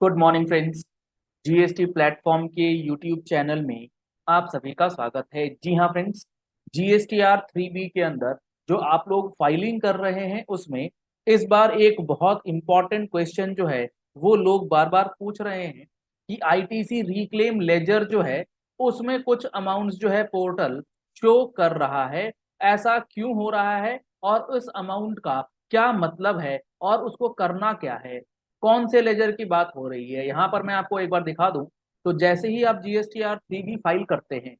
Good morning friends. GST platform के YouTube channel में आप सभी का स्वागत है। जी हाँ फ्रेंड्स, जीएसटीआर 3B के अंदर जो आप लोग फाइलिंग कर रहे हैं उसमें इस बार एक बहुत इंपॉर्टेंट क्वेश्चन जो है वो लोग बार बार पूछ रहे हैं कि आईटीसी रिक्लेम लेजर जो है उसमें कुछ अमाउंट्स जो है पोर्टल शो कर रहा है, ऐसा क्यों हो रहा है और उस अमाउंट का क्या मतलब है और उसको करना क्या है, कौन से लेजर की बात हो रही है। यहाँ पर मैं आपको एक बार दिखा दूं तो जैसे ही आप जीएसटीआर 3B फाइल करते हैं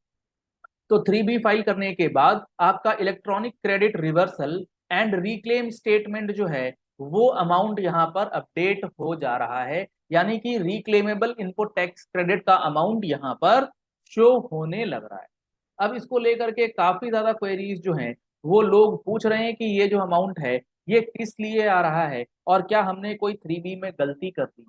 तो 3B फाइल करने के बाद आपका electronic credit reversal and reclaim statement जो है वो अमाउंट यहाँ पर अपडेट हो जा रहा है, यानी कि रिक्लेमेबल इनपुट टैक्स क्रेडिट का अमाउंट यहाँ पर शो होने लग रहा है। अब इसको लेकर के काफी ज्यादा क्वेरीज जो हैं वो लोग पूछ रहे हैं कि ये जो अमाउंट है ये किस लिए आ रहा है और क्या हमने कोई 3B में गलती कर दी।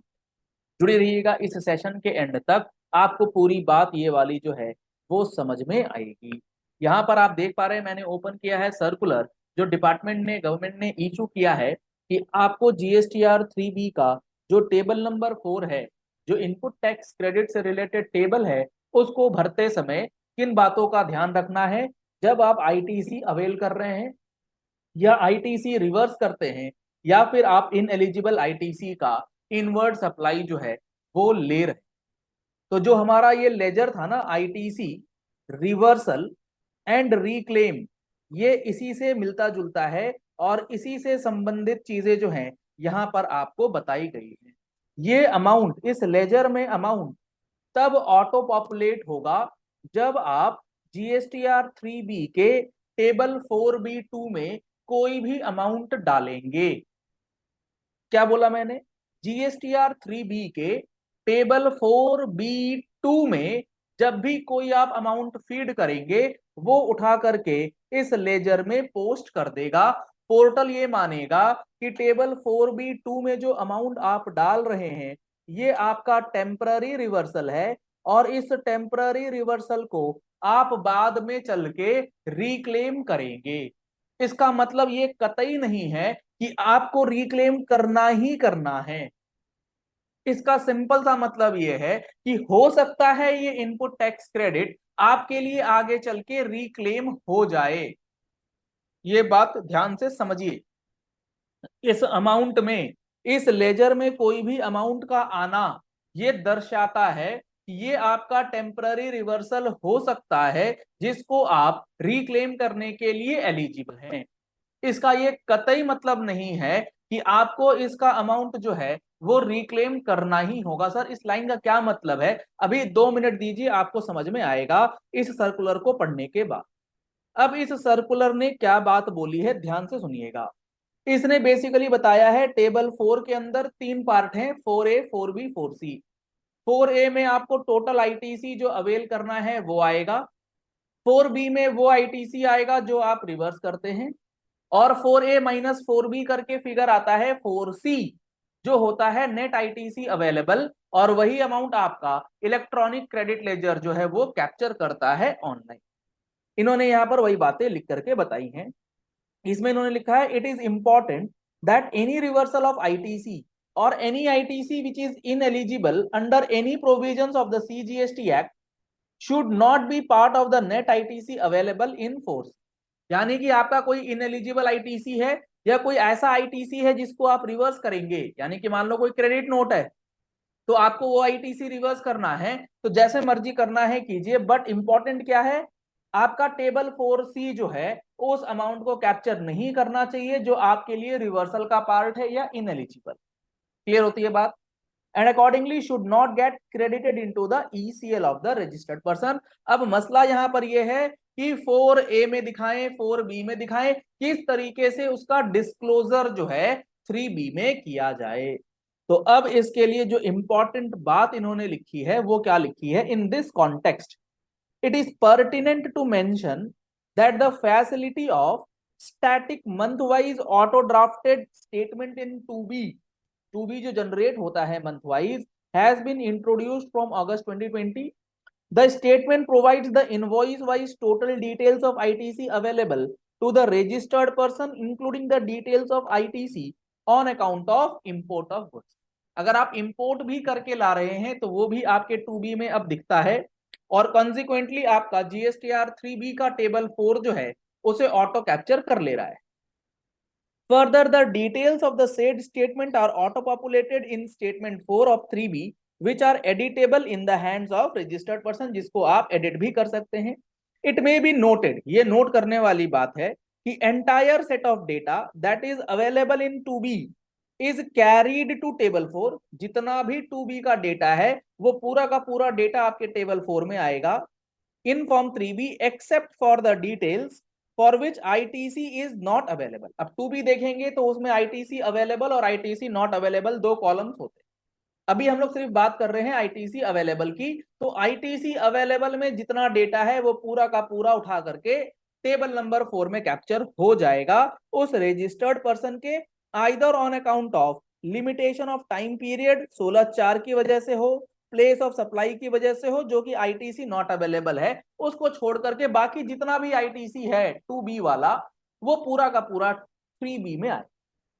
जुड़े रहिएगा इस सेशन के एंड तक, आपको पूरी बात ये वाली जो है वो समझ में आएगी। यहाँ पर आप देख पा रहे हैं मैंने ओपन किया है सर्कुलर जो डिपार्टमेंट ने गवर्नमेंट ने इशू किया है कि आपको जीएसटीआर 3B का जो टेबल नंबर 4 है, जो इनपुट टैक्स क्रेडिट से रिलेटेड टेबल है, उसको भरते समय किन बातों का ध्यान रखना है। जब आप आईटीसी अवेल कर रहे हैं या आईटीसी रिवर्स करते हैं या फिर आप इन एलिजिबल आईटीसी का इनवर्ड सप्लाई जो है वो ले रहे हैं, तो जो हमारा ये लेजर था ना आईटीसी रिवर्सल एंड रिक्लेम, ये इसी से मिलता जुलता है और इसी से संबंधित चीजें जो हैं यहां पर आपको बताई गई है। ये अमाउंट इस लेजर में अमाउंट तब ऑटो पॉपुलेट होगा जब आप जीएसटीआर 3B के टेबल 4B2 में कोई भी अमाउंट डालेंगे। क्या बोला मैंने? जीएसटीआर 3B के टेबल 4B2 में जब भी कोई आप अमाउंट फीड करेंगे वो उठा करके इस लेजर में पोस्ट कर देगा। पोर्टल ये मानेगा कि टेबल 4B2 में जो अमाउंट आप डाल रहे हैं ये आपका टेम्पररी रिवर्सल है और इस टेम्पररी रिवर्सल को आप बाद में चल के रिक्लेम करेंगे। इसका मतलब ये कतई नहीं है कि आपको रिक्लेम करना ही करना है। इसका सिंपल सा मतलब ये है कि हो सकता है ये इनपुट टैक्स क्रेडिट आपके लिए आगे चल के रिक्लेम हो जाए। ये बात ध्यान से समझिए। इस अमाउंट में, इस लेजर में कोई भी अमाउंट का आना ये दर्शाता है कि ये आपका टेम्पररी रिवर्सल हो सकता है जिसको आप रिक्लेम करने के लिए एलिजिबल हैं। इसका ये कतई मतलब नहीं है कि आपको इसका अमाउंट जो है वो रिक्लेम करना ही होगा। सर इस लाइन का क्या मतलब है? अभी 2 मिनट दीजिए, आपको समझ में आएगा इस सर्कुलर को पढ़ने के बाद। अब इस सर्कुलर ने क्या बात बोली है ध्यान से सुनिएगा। इसने बेसिकली बताया है टेबल 4 के अंदर 3 पार्ट हैं, 4A 4B 4C। 4A में आपको टोटल आईटीसी जो अवेल करना है वो आएगा। 4B में वो आईटीसी आएगा जो आप रिवर्स करते हैं और 4A-4B करके फिगर आता है 4C जो होता है नेट आईटीसी अवेलेबल, और वही अमाउंट आपका इलेक्ट्रॉनिक क्रेडिट लेजर जो है वो कैप्चर करता है ऑनलाइन। इन्होंने यहां पर वही बातें लिख करके बताई हैं। इसमें इन्होंने लिखा है it is important that any reversal of ITC और any ITC which is ineligible under any provisions of the CGST act should not be part of the net ITC available in force. यानी कि आपका कोई ineligible ITC है या कोई ऐसा ITC है जिसको आप रिवर्स करेंगे, यानी कि मान लो कोई क्रेडिट नोट है तो आपको वो आईटीसी रिवर्स करना है तो जैसे मर्जी करना है कीजिए, बट इंपॉर्टेंट क्या है, आपका टेबल 4C जो है उस अमाउंट को कैप्चर नहीं करना चाहिए जो आपके लिए रिवर्सल का पार्ट है या इनएलिजिबल। क्लियर होती है बात? And accordingly should not gate credited into the ECL of the registered person. अब मसला यहां पर यह है कि 4A में दिखाएं 4B में दिखाएं, किस तरीके से उसका डिस्क्लोजर जो है 3B में किया जाए। तो अब इसके लिए जो इंपॉर्टेंट बात इन्होंने लिखी है वो क्या लिखी है, in this context it is pertinent to mention that the facility of static month-wise auto-drafted statement in 2B जो जनरेट होता है month-wise has been introduced from August 2020. The statement provides the invoice-wise total details of ITC available to the registered person, including the details of ITC on account of import of goods. अगर आप import भी करके ला रहे हैं तो वो भी आपके 2B में अब दिखता है, और कॉन्सिक्वेंटली आपका GSTR 3B का टेबल 4 जो है उसे ऑटो कैप्चर कर ले रहा है। Further, the details of the said statement are auto-populated in statement 4 of 3B, which are editable in the hands of registered person, जिसको आप edit भी कर सकते हैं। It may be noted, ये नोट करने वाली बात है कि entire set of data that is available in 2B is carried to table 4, जितना भी 2B का डेटा है वो पूरा का पूरा डेटा आपके टेबल 4 में आएगा in form 3B except for the details for which ITC is not available। अब 2B देखेंगे तो उसमें ITC अवेलेबल और ITC नॉट अवेलेबल दो कॉलम्स होते हैं। अभी हम लोग सिर्फ बात कर रहे हैं ITC अवेलेबल की, तो ITC अवेलेबल में जितना डेटा है वो पूरा का पूरा उठा करके टेबल नंबर 4 में कैप्चर हो जाएगा उस रजिस्टर्ड पर्सन के, either on account of limitation of time period 16/4 की वजह से हो, प्लेस ऑफ सप्लाई की वजह से हो, जो कि आईटीसी नॉट अवेलेबल है, उसको छोड़ करके बाकी जितना भी आईटीसी है 2B वाला वो पूरा का पूरा 3B में आए।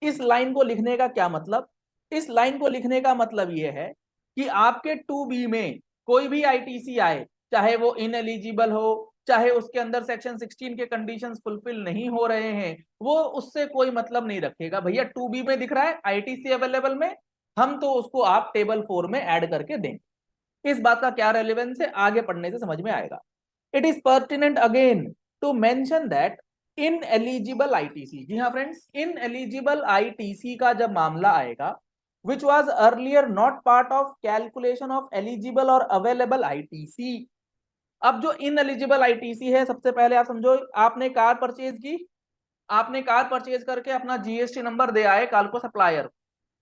इस लाइन को लिखने का क्या मतलब? इस लाइन को लिखने का मतलब यह है कि आपके 2B में कोई भी आईटीसी आए, चाहे वो इनएलिजिबल हो, चाहे उसके अंदर सेक्शन 16 के कंडीशंस फुलफिल नहीं हो रहे हैं, वो उससे कोई मतलब नहीं रखेगा। भैया 2B में दिख रहा है आईटीसी अवेलेबल में, हम तो उसको आप टेबल 4 में ऐड करके देंगे। इस बात का क्या रेलेवेंस है आगे पढ़ने से समझ में आएगा। It is pertinent again to mention that in eligible ITC, जी हाँ फ्रेंड्स, इन एलिजिबल आईटीसी का जब मामला आएगा which was earlier not part of calculation of eligible और available ITC। अब जो इन एलिजिबल आईटीसी है, सबसे पहले आप समझो, आपने कार परचेज की, आपने कार परचेज करके अपना जीएसटी नंबर दे आए कल को सप्लायर,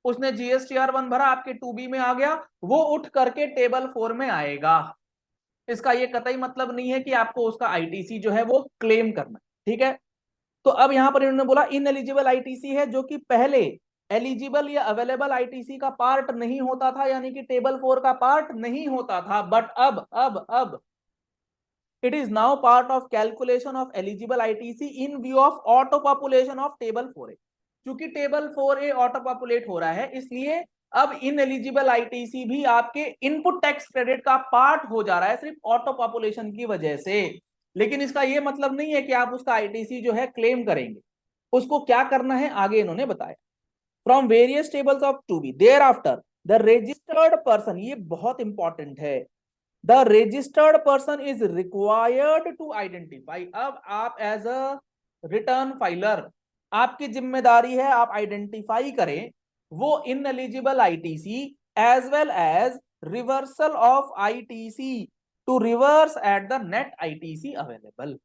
उसने GSTR1 भरा, आपके 2B में आ गया, वो उठ करके टेबल 4 में आएगा। इसका ये कतई मतलब नहीं है कि आपको उसका आईटीसी जो है वो क्लेम करना, ठीक है। तो अब यहां पर इन्होंने बोला इन एलिजिबल आईटीसी है, जो कि पहले एलिजिबल या अवेलेबल आईटीसी का पार्ट नहीं होता था, यानी कि टेबल 4 का पार्ट नहीं होता था, बट अब it is now part of calculation of eligible ITC in view of auto population of table 4A। क्योंकि टेबल 4A ऑटो पॉपुलेट हो रहा है, इसलिए अब इन एलिजिबल आईटीसी भी आपके इनपुट टैक्स क्रेडिट का पार्ट हो जा रहा है सिर्फ ऑटो पॉपुलेशन की वजह से। लेकिन इसका यह मतलब नहीं है कि आप उसका आईटीसी जो है क्लेम करेंगे। उसको क्या करना है आगे इन्होंने बताया। From various tables of 2B thereafter the registered person, ये बहुत इंपॉर्टेंट है, the registered person is required to identify। अब आप एज अ रिटर्न फाइलर, आपकी जिम्मेदारी है आप आइडेंटिफाई करें वो ineligible ITC as well as reversal of ITC to reverse at the net ITC available.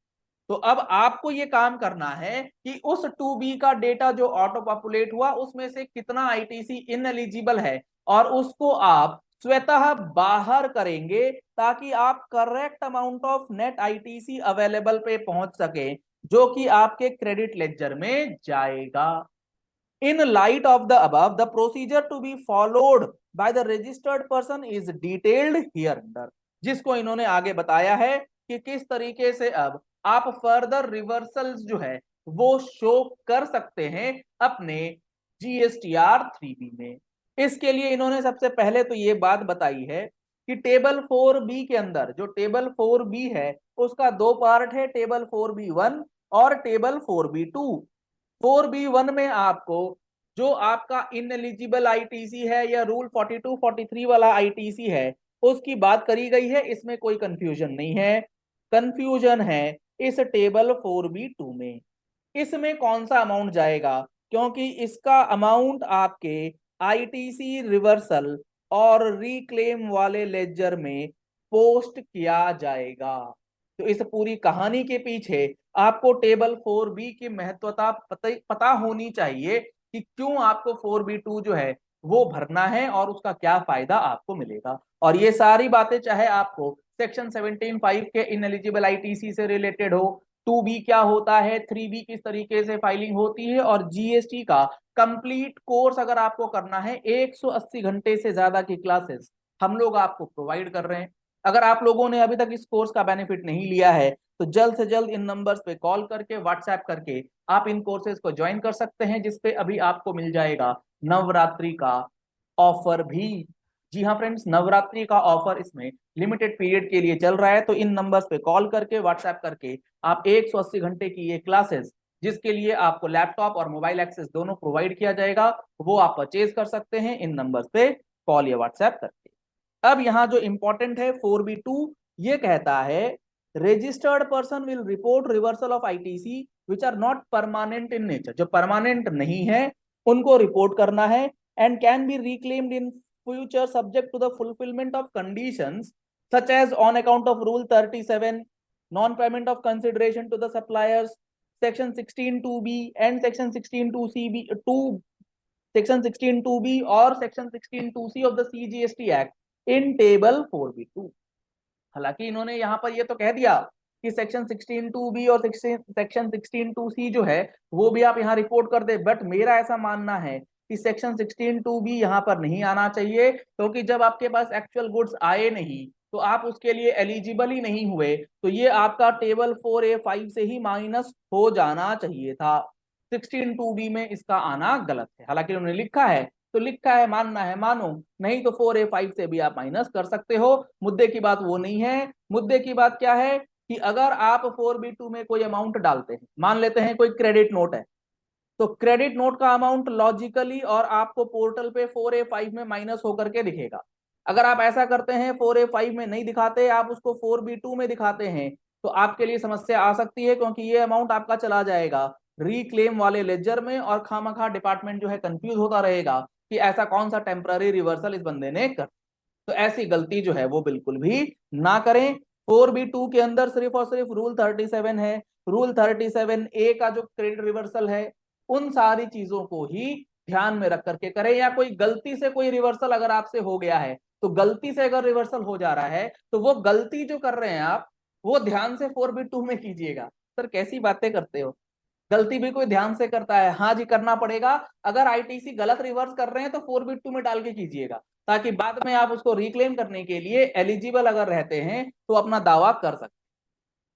तो अब आपको ये काम करना है कि उस 2B का डेटा जो ऑटो पॉपुलेट हुआ उसमें से कितना आईटीसी इनएलिजिबल है और उसको आप स्वतः बाहर करेंगे ताकि आप correct amount of net ITC available पे पहुंच सके, जो कि आपके क्रेडिट लेजर में जाएगा। In light of the above the procedure to be followed by the registered person is detailed hereunder, जिसको इन्होंने आगे बताया है कि किस तरीके से अब आप फर्दर रिवर्सल्स जो है वो शो कर सकते हैं अपने GSTR 3B में। इसके लिए इन्होंने सबसे पहले तो ये बात बताई है कि टेबल 4B के अंदर, जो टेबल 4B है उसका दो पार्ट है, टेबल 4B1 और टेबल 4B2। 4B1 में आपको जो आपका इनएलिजिबल आईटीसी है या रूल 42 43 वाला आईटीसी है उसकी बात करी गई है, इसमें कोई कंफ्यूजन नहीं है। कंफ्यूजन है इस टेबल 4B2 में, इसमें कौन सा अमाउंट जाएगा, क्योंकि इसका अमाउंट आपके आईटीसी रिवर्सल और रिक्लेम वाले लेजर में पोस्ट किया जाएगा। तो इस पूरी कहानी के पीछे आपको टेबल 4B की महत्वता पता होनी चाहिए कि क्यों आपको 4B2 जो है वो भरना है और उसका क्या फायदा आपको मिलेगा। और ये सारी बातें चाहे आपको सेक्शन 17(5) के इनएलिजिबल आईटीसी से रिलेटेड हो, 2B क्या होता है, 3B किस तरीके से फाइलिंग होती है, और जीएसटी का कंप्लीट कोर्स अगर आपको करना है 180 घंटे से ज्यादा की क्लासेस हम लोग आपको प्रोवाइड कर रहे हैं। अगर आप लोगों ने अभी तक इस कोर्स का बेनिफिट नहीं लिया है तो जल्द से जल्द इन नंबर्स पे कॉल करके व्हाट्सएप करके आप इन कोर्सेज को ज्वाइन कर सकते हैं, जिसपे अभी आपको मिल जाएगा नवरात्रि का ऑफर भी। जी हाँ फ्रेंड्स, नवरात्रि का ऑफर इसमें लिमिटेड पीरियड के लिए चल रहा है। तो इन नंबर्स पे कॉल करके, व्हाट्सएप करके आप 180 घंटे की ये क्लासेस, जिसके लिए आपको लैपटॉप और मोबाइल एक्सेस दोनों प्रोवाइड किया जाएगा, वो आप परचेज कर सकते हैं इन नंबर्स पे कॉल या व्हाट्सएप करके। अब यहाँ जो इंपॉर्टेंट है 4B2, ये कहता है registered person will report reversal of ITC which are not permanent in nature. जो परमानेंट नहीं है उनको रिपोर्ट करना है, and can be reclaimed in future subject to the fulfilment of conditions such as on account of rule 37, non payment of consideration to the suppliers, section 16(2)(b and section 16(2)(c)(b) 2 section 16(2)(b और section 16(2)(c) of the CGST act in table 4B2। हालांकि इन्होंने यहाँ पर ये तो कह दिया कि सेक्शन 16(2)(b और सेक्शन 16(2)(c जो है वो भी आप यहाँ रिपोर्ट कर दे, बट मेरा ऐसा मानना है कि सेक्शन 16(2)(b यहाँ पर नहीं आना चाहिए, क्योंकि जब आपके पास एक्चुअल गुड्स आए नहीं तो आप उसके लिए एलिजिबल ही नहीं हुए, तो ये आपका टेबल 4A5 से ही माइनस हो जाना चाहिए था। 16(2)(b में इसका आना गलत है। हालांकि उन्होंने लिखा है तो लिखा है, मानना है मानो, नहीं तो 4A5 से भी आप माइनस कर सकते हो। मुद्दे की बात वो नहीं है। मुद्दे की बात क्या है कि अगर आप 4B2 में कोई अमाउंट डालते हैं, मान लेते हैं कोई क्रेडिट नोट है, तो क्रेडिट नोट का अमाउंट लॉजिकली और आपको पोर्टल पे 4A5 में माइनस होकर के दिखेगा। अगर आप ऐसा करते हैं 4A5 में नहीं दिखाते, आप उसको 4B2 में दिखाते हैं, तो आपके लिए समस्या आ सकती है, क्योंकि ये अमाउंट आपका चला जाएगा रिक्लेम वाले लेजर में, और खामखा डिपार्टमेंट जो है कंफ्यूज होता रहेगा कि ऐसा कौन सा टेम्पररी रिवर्सल इस बंदे ने कर। तो ऐसी गलती जो है वो बिल्कुल भी ना करें। 4B2 के अंदर सिर्फ और सिर्फ रूल 37 है। रूल 37A का जो क्रेडिट रिवर्सल है, उन सारी चीजों को ही ध्यान में रख करके करें। या कोई गलती से कोई रिवर्सल अगर आपसे हो गया है, तो गलती से अगर रिवर्सल हो जा रहा है तो वो गलती जो कर रहे हैं आप, वो ध्यान से 4B2 में कीजिएगा। सर कैसी बातें करते हो, गलती भी कोई ध्यान से करता है? हाँ जी, करना पड़ेगा। अगर आईटीसी गलत रिवर्स कर रहे हैं तो 4B2 में डाल के कीजिएगा, ताकि बाद में आप उसको रिक्लेम करने के लिए एलिजिबल अगर रहते हैं तो अपना दावा कर सकते।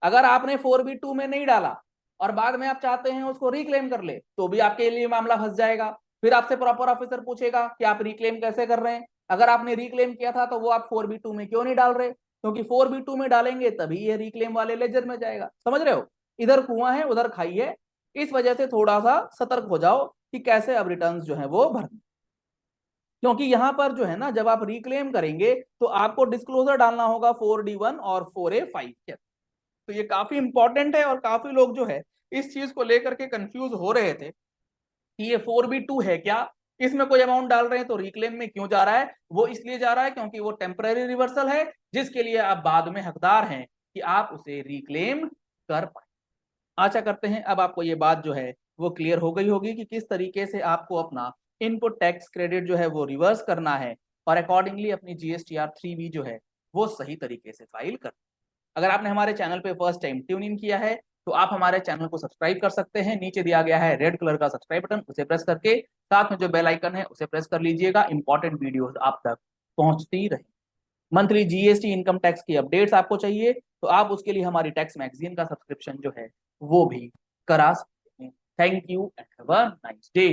अगर आपने 4B2 में नहीं डाला और बाद में आप चाहते हैं उसको रिक्लेम कर ले, तो भी आपके लिए मामला फंस जाएगा। फिर आपसे प्रॉपर ऑफिसर पूछेगा कि आप रिक्लेम कैसे कर रहे हैं। अगर आपने रिक्लेम किया था तो वो आप 4B2 में क्यों नहीं डाल रहे, क्योंकि 4B2 में डालेंगे तभी ये रिक्लेम वाले लेजर में जाएगा। समझ रहे हो, इधर कुआं है उधर खाई है। इस वजह से थोड़ा सा सतर्क हो जाओ कि कैसे अब रिटर्न्स जो है वो भरने, क्योंकि यहां पर जो है ना, जब आप रिक्लेम करेंगे तो आपको डिस्क्लोजर डालना होगा 4D1 और 4A5 के। तो ये काफी इंपॉर्टेंट है, और काफी लोग जो है इस चीज को लेकर के कंफ्यूज हो रहे थे कि ये 4B2 है क्या, इसमें कोई अमाउंट डाल रहे हैं तो रिक्लेम में क्यों जा रहा है। वो इसलिए जा रहा है क्योंकि वो टेम्पररी रिवर्सल है, जिसके लिए आप बाद में हकदार हैं कि आप उसे रिक्लेम कर पाए। आशा करते हैं अब आपको ये बात जो है वो क्लियर हो गई होगी कि किस तरीके से आपको अपना इनपुट टैक्स क्रेडिट जो है वो रिवर्स करना है, और अकॉर्डिंगली अपनी GSTR 3B जो है वो सही तरीके से फाइल कर। अगर आपने हमारे चैनल पे फर्स्ट टाइम ट्यून इन किया है तो आप हमारे चैनल को सब्सक्राइब कर सकते हैं। नीचे दिया गया है रेड कलर का सब्सक्राइब बटन, उसे प्रेस करके साथ में जो बेल आइकन है उसे प्रेस कर लीजिएगा। इंपॉर्टेंट वीडियोस आप तक पहुंचती रहे। मंथली GST इनकम टैक्स की अपडेट्स आपको चाहिए तो आप उसके लिए हमारी टैक्स मैगजीन का सब्सक्रिप्शन जो है वो भी करा सकते हैं। Thank you and have a nice day.